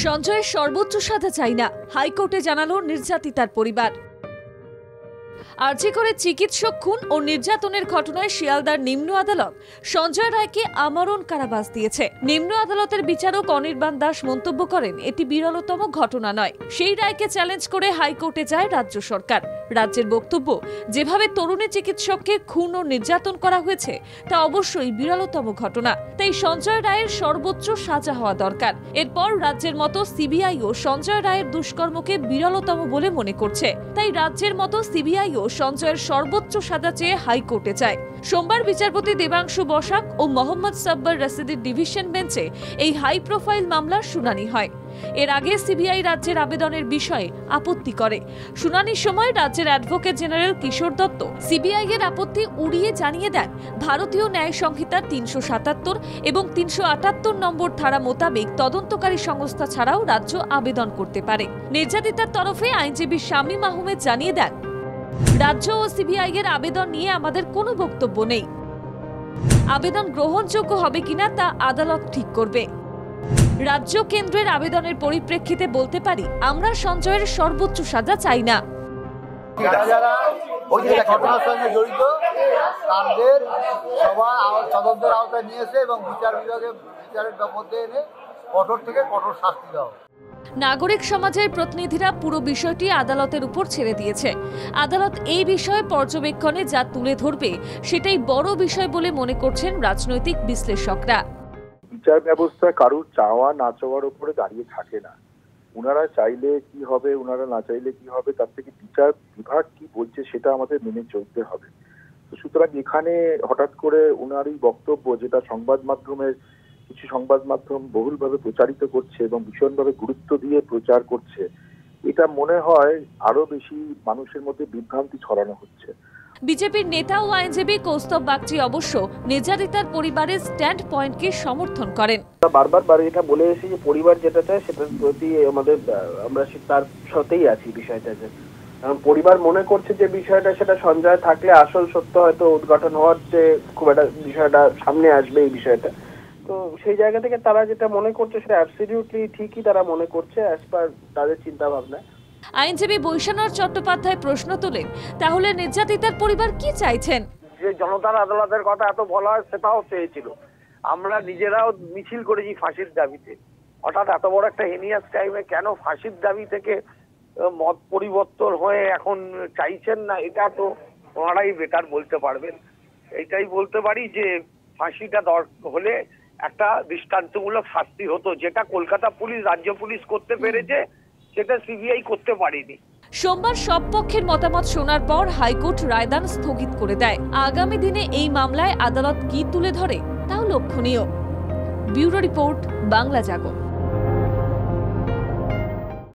সঞ্জয়ের সর্বোচ্চ সাজা চাই না, হাইকোর্টে জানালো নির্যাতিতার পরিবার। আরজি করে চিকিৎসক খুন ও নির্যাতনের ঘটনায় শিয়ালদার নিম্ন আদালত সঞ্জয় রায়কে আমরণ কারাবাস দিয়েছে। নিম্ন আদালতের বিচারক অনির্বাণ দাস মন্তব্য করেন, এটি বিরলতম ঘটনা নয়। সেই রায়কে চ্যালেঞ্জ করে হাইকোর্টে যায় রাজ্য সরকার। রাজ্যের বক্তব্য, যেভাবে তরুণী চিকিৎসককে খুন ও নির্যাতন করা হয়েছে তা অবশ্যই বিরলতম ঘটনা, তাই সঞ্জয় রায়ের সর্বোচ্চ সাজা হওয়া দরকার। এরপর রাজ্যের মতো সিবিআইও সঞ্জয় রায়ের দুষ্কর্মকে বিরলতম বলে মনে করছে, তাই রাজ্যের মতো সিবিআইও সঞ্জয়ের সর্বোচ্চ সাজা চেয়ে হাইকোর্টে যায়। সোমবার বিচারপতি দেবাংশু বসাক ও মোহাম্মদ সাব্বার রশিদের ডিভিশন বেঞ্চে এই হাই প্রোফাইল মামলার শুনানি হয়। এর আগে সিবিআই রাজ্যের আবেদনের বিষয়ে আপত্তি করে। শুনানির সময় রাজ্যের অ্যাডভোকেট জেনারেল কিশোর দত্ত সিবিআই এর আপত্তি উড়িয়ে জানিয়ে দেন, ভারতীয় ন্যায় সংহিতার ৩৭৭ এবং ৩৭৮ নম্বর ধারা মোতাবেক তদন্তকারী সংস্থা ছাড়াও রাজ্য আবেদন করতে পারে। নির্যাতিতার তরফে আইনজীবী শামীম আহমেদ জানিয়ে দেন, রাজ্য ও সিবিআই এর আবেদন নিয়ে আমাদের কোনো বক্তব্য নেই। আবেদন গ্রহণযোগ্য হবে কিনা তা আদালত ঠিক করবে। রাজ্য কেন্দ্রের আবেদনের পরিপ্রেক্ষিতে বলতে পারি, আমরা সঞ্জয়ের সর্বোচ্চ সাজা চাই না। যারা ওই ঘটনার সঙ্গে জড়িত তাদের সবাই তদন্তের আওতায় নিয়েছে এবং বিচার বিভাগে বিচারের মধ্যে এনে কঠোর থেকে কঠোর শাস্তি দেওয়া। নাগরিক সমাজের প্রতিনিধিরা পুরো বিষয়টি আদালতের উপর ছেড়ে দিয়েছে। আদালত এই বিষয়ে পর্যবেক্ষণে যা তুলে ধরবে সেটাই বড় বিষয় বলে মনে করছেন রাজনৈতিক বিশ্লেষকরা। বিচার ব্যবস্থা কারুর চাওয়া না চাওয়ার উপরে দাঁড়িয়ে থাকে না। উনারা চাইলে কি হবে, উনারা না চাইলে কি হবে, তার থেকে বিচার বিভাগ কি বলছে সেটা আমাদের মেনে চলতে হবে। সুতরাং এখানে হঠাৎ করে উনারই বক্তব্য, যেটা সংবাদ মাধ্যমের কিছু সংবাদ মাধ্যম বহুলভাবে প্রচারিত করছে এবং ভীষণভাবে গুরুত্ব দিয়ে প্রচার করছে, এটা মনে হয় আরো বেশি মানুষের মধ্যে বিভ্রান্তি ছড়ানো হচ্ছে। বিজেপির নেতা ও আইনজীবী কৌস্তব বাগচি অবশ্য নির্যাতিতার পরিবারের স্ট্যান্ড পয়েন্টকে সমর্থন করেন। বারবার এটা বলে এসেছি যে পরিবার যেটা চায় সেটার প্রতি আমরা তার সাথেই আছি বিষয়টা, যে কারণ পরিবার মনে করছে যে বিষয়টা সেটা সঞ্জয় থাকলে আসল সত্য হয়তো উদ্ঘাটন হওয়ার যে খুব একটা বিষয়টা সামনে আসবে এই বিষয়টা। তো সেই জায়গা থেকে তারা যেটা মনে করছে সেটা অ্যাবসলিউটলি ঠিকই তারা মনে করছে অ্যাজ পার তাদের চিন্তা ভাবনা। আইনজীবী বৈশানর চট্টোপাধ্যায় প্রশ্ন তোলেন, তাহলে নির্যাতিতার পরিবার কি চাইছেন? যে জনতার আদালতের কথা এত বলা হয় সেটাও চেয়েছিল। আমরা নিজেরাও মিছিল করেছি ফাঁসির দাবিতে। হঠাৎ এত বড় একটা হেনিয়াস টাইমে কেন ফাঁসির দাবি থেকে মত পরিবর্তন হয়ে এখন চাইছেন না, এটা তো ওনারাই বেটার বলতে পারবেন। এইটাই বলতে পারি যে ফাঁসিটা হলে একটা দৃষ্টান্তমূলক শাস্তি হতো, যেটা কলকাতা পুলিশ রাজ্য পুলিশ করতে পেরেছে, সেটা সিবিআই করতে পারেনি। সোমবার সব পক্ষের মতামত শোনার পর হাইকোর্ট রায়দান স্থগিত করে দেয়। আগামী দিনে এই মামলায় আদালত কি তুলে ধরে তাও লক্ষণীয়। ব্যুরো রিপোর্ট, বাংলা জাগরণ।